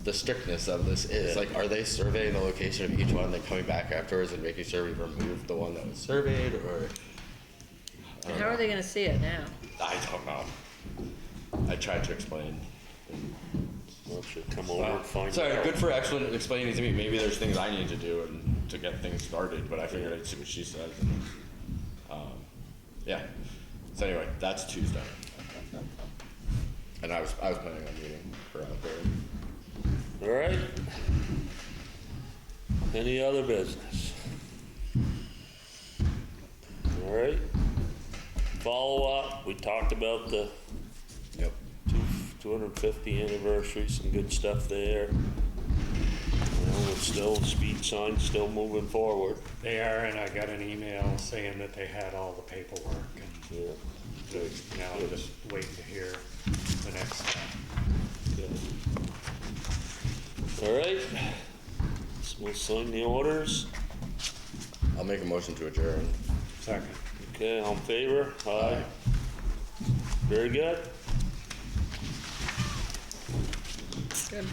the strictness of this is. Like, are they surveying the location of each one, then coming back afterwards and making sure we remove the one that was surveyed, or? And how are they gonna see it now? I don't know. I tried to explain. Well, should come over and find Sorry, out. good for explaining to me. Maybe there's things I need to do and to get things started, but I figured I'd see what she says. And, yeah. So anyway, that's Tuesday. And I was planning on meeting her out there. All right. Any other business? All right. Follow up, we talked about the Yep. 250 anniversary, some good stuff there. It's still, speed signs still moving forward. They are, and I got an email saying that they had all the paperwork, and Yeah. now I'm just waiting to hear the next step. Good. All right. So we'll sign the orders. I'll make a motion to adjourn. Second. Okay, all in favor? Aye. Very good. Good.